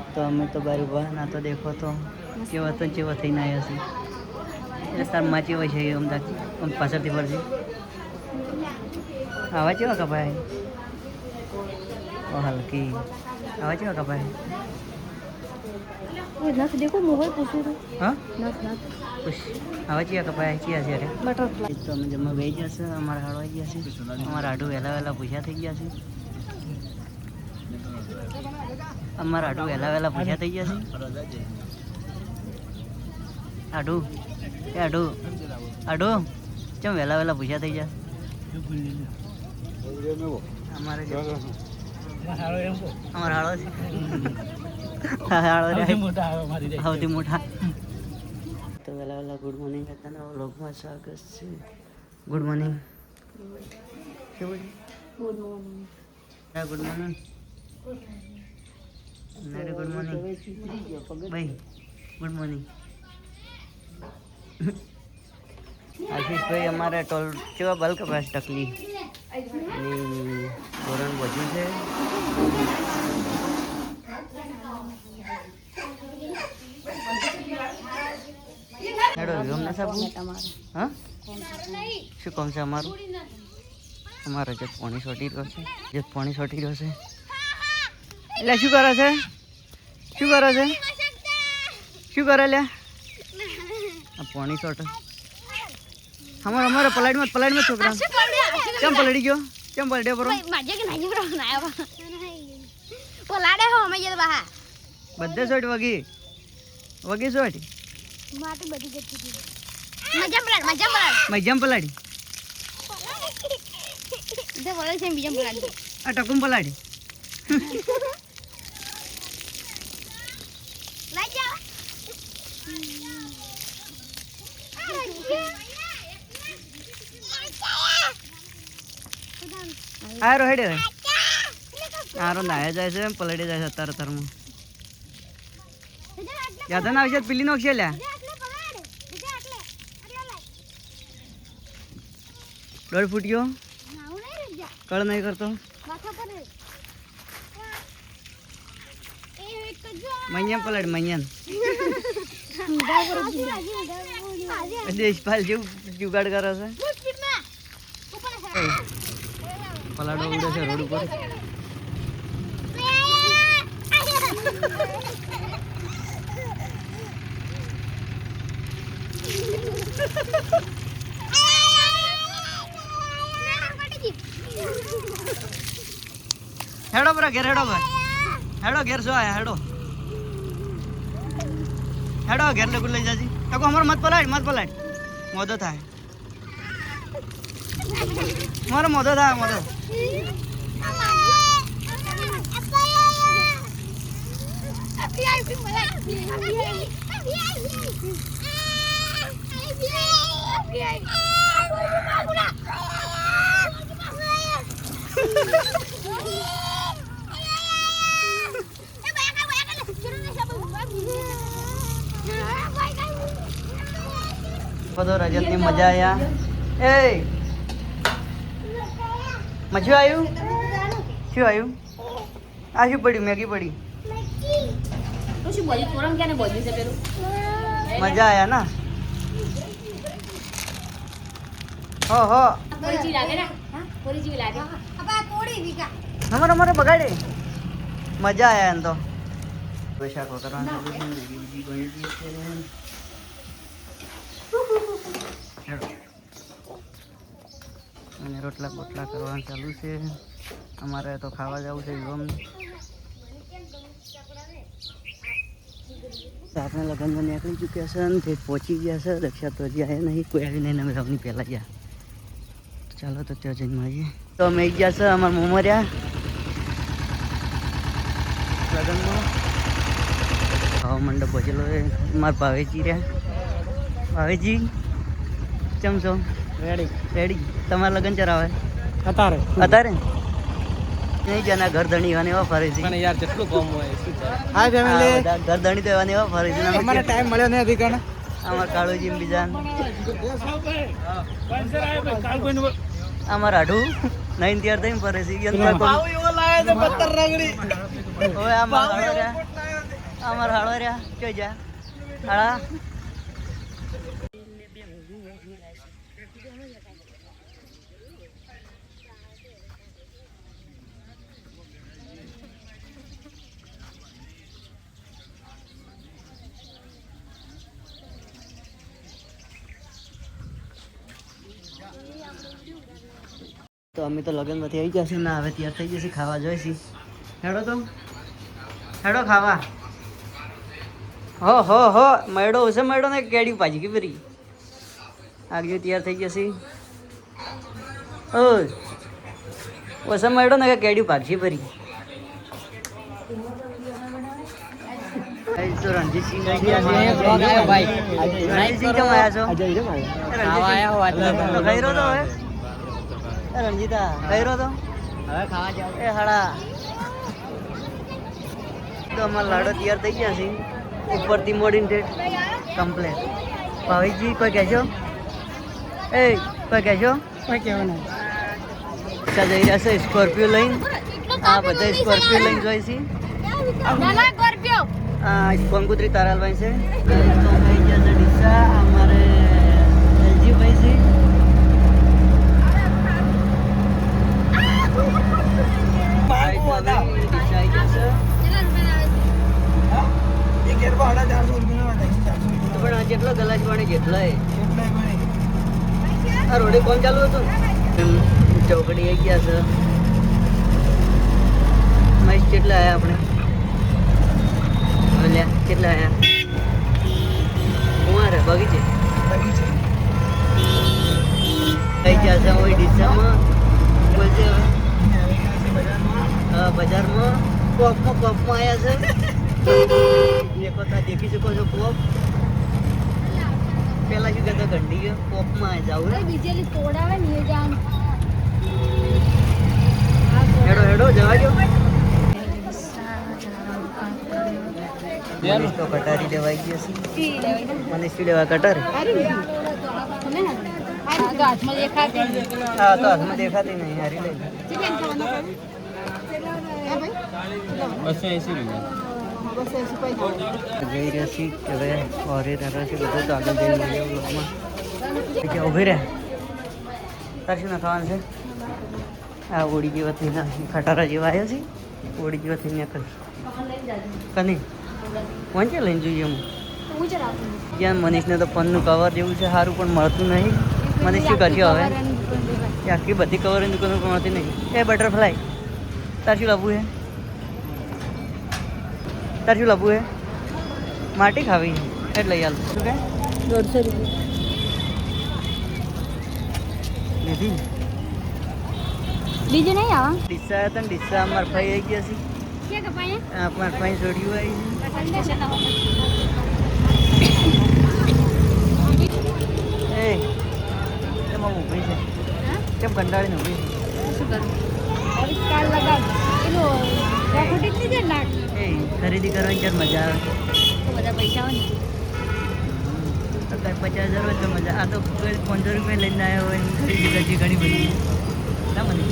तो અમે તો બારી બહાર ના તો દેખો તો કેવા તો જેવા થઈને આવ્યા છે એટલે તાર માચી હોય છે આમ પાછળથી ફરજી આવા કેવા કપાય હલકી આવા કેવા કપાય नथ देखो मोबाइल पूछे तो हाँ नथ नथ कुछ आवा चिया कपाया चिया છે રે बटरफ्लाई તો અમે જમવા બેસી જશે અમારા હાડવા ગયા છે અમારા હાડું વહેલા વહેલા પૂછ્યા થઈ ગયા છે અમારા હાડું વહેલા પૂછ્યા થઈ ગયા છે હાડું એ હાડું હાડું ચમ વહેલા પૂછ્યા થઈ ગયા અમારે અમારા હાડો છે સૌથી મોટા તો વહેલા ગુડ મોર્નિંગ હતા વ્લોગમાં સ્વાગત છે ગુડ મોર્નિંગ કેવું છે good morning good morning good morning ભાઈ ગુડ મોર્નિંગ આશીષભાઈ અમારે ટોલ કેવા બલ્ક પાસ ટકલી અને ધોરણ વધ્યું છે હેડો વિહમ ના સાબુ હા શું કામ છે અમારું અમારે જે પાણી સોટી રહ્યો છે એટલે શું કરે છે શું કરે લે આ પાણી સોટે અમારે પલાડમાં છોકરા કેમ પલડી ગયો કેમ પલડ્યો બરો બધે સોટ વગી સોટ મજમ પલાડી આ ટકુમ પલાડી આરો હેડે આરો નાયા જાય છે પલડી જાય છે અત્યારમાં યાદ ના આવશે પીલી નો છે લ્યા દોઢ ફૂટ્યો કળ નહીં કરતો મૈયન પલાડ મૈયન દેશપાલ જેવું જુગાડ કરે છે પલાડો ઉડે છે રોડ ઉપર હેડો બરા ઘેર હેડો ઘેર શું આયા હેડો ઘેર લગુ લઈ જાજી તકો અમારો મત પલાડ મોદો થાય મોદો બધો રજતની મજા આયા એ મજુ આવ્યું શું આવ્યું આ શું પડ્યું મેગી પડી મજા આયા ના હો અમારે બગાડે મજા આયા એમ તો શાકો કરવાનું અને રોટલા બોટલા કરવાનું ચાલુ છે અમારે તો ખાવા જવું છે આપણે લગ્નમાં નીકળી ચૂક્યા છે અને તે પહોંચી ગયા છે રક્ષા તો હજી આવ્યા નહીં કોઈ આવી નહીં અમે રાવની પહેલાં ગયા ચાલો તો ત્યાં જઈને મળીએ તો અમે ગયા છે અમારા મોમરિયા લગ્નમાં ખાવા મંડપ પહોંચેલો છે મારા ભાવેજી રહ્યા ભાવેજી કેમ છો રેડી તમારા લગ્ન ચરાવે અત્યારે નહીં જાના ઘર ધણી એવા એવા ફરે છે યાર જેટલું કામ હોય હા ફેમિલી ઘર ધણી તો એવા એવા ફરે છે અમારે ટાઈમ મળ્યો નથી કણ અમાર કાળુજી બીજા અમાર આઢું નહીં તૈયાર થઈને ફરે છે ઓય આ મારો અમાર હાળો રહ્યા કઈ જા હાળા તો અમે તો લગ્નમાંથી આવી જશે ને હવે તૈયાર થઈ જશે ખાવા જોઈશે હેડો તો હેડો ખાવા હો મેડો હશે મેડો ને કેડી પાછી કે ફરી આગળ તૈયાર થઈ જશે ઓ ઓછા મેડો ને કેડી પાછી ફરી રણજીતસિંહ રણજીતસિંહ કેમ આવ્યા છો ગયરો તો હવે રણજીતા ગયરો તો હવે ખાવા જાવ એ હાડા તો અમારા લાડો તૈયાર થઈ ગયા છે ઉપરથી મોડીને ઠેઠ કમ્પ્લેટ ભાવિકજી કોઈ કહેશો એ કોઈ કહેશો કોઈ કહેવાનું જઈ રહ્યા છે સ્કોર્પિયો લઈને આ બધા સ્કોર્પિયો લઈને જોઈ છે કંકુત્રી તારાલભાઈ છે તો થઈ ગયા છે ડીસા અમારે એલજીભાઈ છે પણ જેટલો ગલાસ પાણી જેટલો આ રોડે કોણ ચાલુ હતું ચોકડી આવી ગયા છે મહેશ કેટલા આવ્યા આપણે કેટલા આવ્યા કુંવારે બગીચે થઈ ગયા છે હોય ડીસામાં બોલશે બજારમાં કોપમાં આવ્યા છે દેખી શકો છો કોપ પેલા શું કહેતા ઘંટી કોપમાં જાવ હેડો જવા દો મનીષ તો કટારી લેવાઈ ગયો છે મનીષ શું લેવા કટારી હા તો હાથમાં દેખાતી નહીં હારી લઈ જઈ રહ્યા છીએ કે હવે ઓરે રહ્યા છે બધું તો આગળ જઈ રહ્યા બ્લોકમાં ઉભી રહે તાર શું ખાવાનું છે આ ઓળી જેવા થઈને ખટારા જેવા આવ્યા છે ઓળી જેવા થઈને કની વાંચે લઈને જોઈએ હું જ્યાં મનીષને તો પનનું કવર જેવું છે સારું પણ મળતું નહીં મનીષ શું કરશે હવે એ આખી બધી કવરની દુકાનો પણ મળતી નહીં એ બટરફ્લાય તાર શું લાવવું છે તાર શું લાવવું છે માટી ખાવી એટલે યાર શું કે 150 રૂપિયા લીધી બીજું નહીં આવા ડીસા હતા ને ડીસા અમારા ભાઈ આવી ગયા છે અમારા ભાઈ જોડ્યું આવી એ એમાં ઊભી છે કેમ કંટાળીને ઊભી છે એ ખરીદી કરવાની ક્યારે મજા આવે બધા પૈસા હોય તો કંઈ 50,000 હોય તો મજા આ તો 15 રૂપિયા લઈને આવ્યા હોય ખરીદી કરશે ઘણી બધી ના મને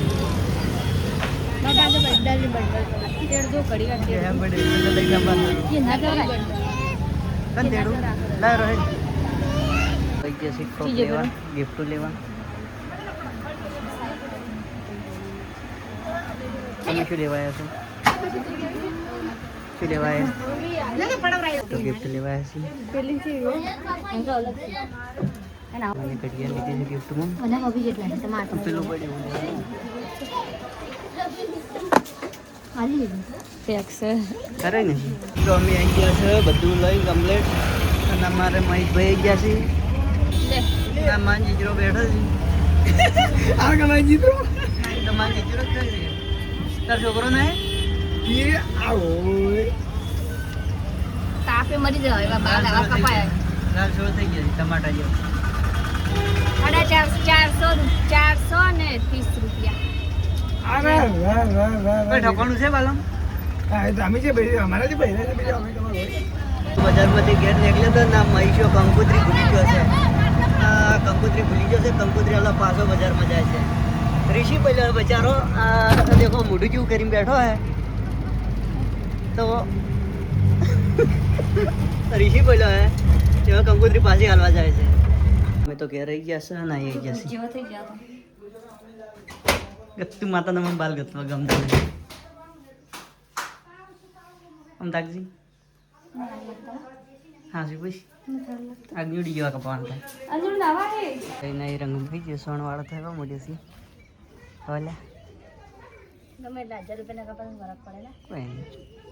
ગિફ્ટ લેવા તમે શું લેવાયા છો શું લેવાયા તો ગિફ્ટ લેવાયા છે મને ઘડિયાળ લીધી છે ગિફ્ટમાં પેલું પડ્યું ખરે ને તો અમે આવી ગયા છે બધું લઈ કમ્પ્લેટ અને અમારે મહેશભાઈ આવી ગયા છે આ માન જીજરો બેઠો છે આ કમાઈ જીજરો તો માન જીજરો જ છે તાર છોકરો ને એ આવો તાપે મરી જાય બાર આવા કપાય લાલ છોડ થઈ ગયા છે ટમાટા જેવો 430 રૂપિયા અરે કોઈ ઠકાણું છે બાલમ બજારમાંથી ઘેર નીકળ્યો તો ના મહીશો કંકુત્રી ભૂલી ગયો છે કંકુત્રી ભૂલી ગયો છે કંકુત્રી વાળા પાછો બજારમાં જાય છે ઋષિ પહેલો બચારો દેખો મોઢું જેવું કરીને બેઠો હે તો ઋષિ બોલ્યો હે તેમાં કંકોત્રી પાછી હાલવા જાય છે અમે તો ઘેર રહી ગયા છે ને આવી ગયા જેવો થઈ ગયો છે ગત્તુ માતા મને બાલ ગતવા ગમતા નથી આમ તાકજી હા શું પૂછ આગળ ઉડી જેવા કપાવાનું થાય હજુ નવા હે કઈ નહીં રંગ થઈ ગયો સોનવાળો થયો મોટી સી હવે લે ગમે એટલા 1000 રૂપિયાના કપાસ ફરક પડે ને કોઈ નહીં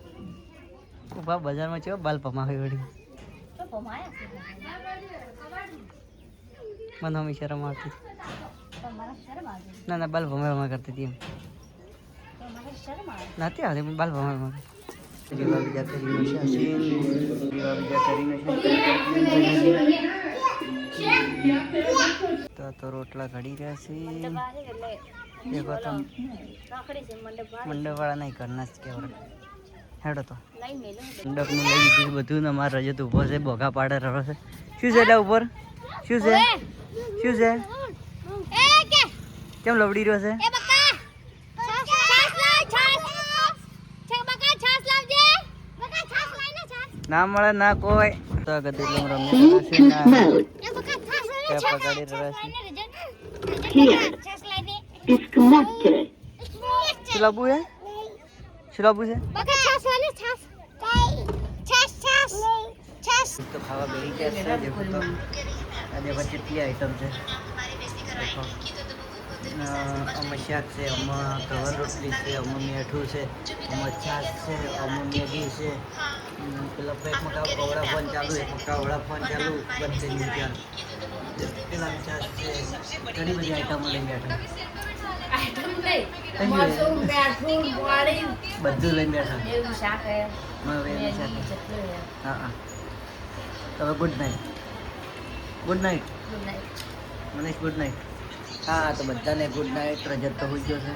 ઉભા બજારમાં ચેવો બાલ પમાવી વળી તો ભમાયા મને હમી શરમ આવતી તમારા શરમ આવે ના ના બાલ ભમાવા કરતી હતી એમ તમારા શરમ આવે નથી આવતી પણ બાલ ભમાવા રીવા બીજા કરીને છે હસીન રીવા બીજા કરીને છે તો રોટલા ઘડી રહ્યા છે દેખો તો રાખડી છે મંડપવાળા નહીં કરના જ કેવડ હેડો તો લઈ મેલો મંડપનું લઈ દીધું બધું ને મારા રજત ઊભો છે બોઘા પાડે રહ્યો છે શું છે એટલે ઉપર શું છે શું છે એ કે કેમ લવડી રહ્યો છે એ બકા છાસ લાવ છાસ છે બકા છાસ લાવજે બકા છાસ લાઈને છાસ ના મળે ના કોઈ તો ગધેડું રમી રહ્યો છે ના એ બકા છાસ લાઈને ત્યાં છાસ પગાડી રહ્યો છે છાસ લાઈને Disconnected. શું લાવવું છે શું લાવવું છે બકા છાસ લાઈને છાસ છાસ છાસ છાસ તો ખાવા બેસી ગયા છે દેખો તો આ દેખો કેટલી આઈટમ છે દેખો આમાં શાક છે આમાં કવર રોટલી છે આમાં મીઠું છે આમાં છાશ છે આમાં મેગી છે પેલા પેકમાં કવડા ફોન ચાલુ એકમાં કવડા ફોન ચાલુ બંધ થઈ ગયું પેલા છાશ છે ઘણી બધી આઈટમો લઈ બેઠા બધું લઈને બેઠા હવે એની સાથે હા હા હવે good night good night Manish good night હા તો બધાને ગુડ નાઇટ રજત તો હોઈ ગયો છે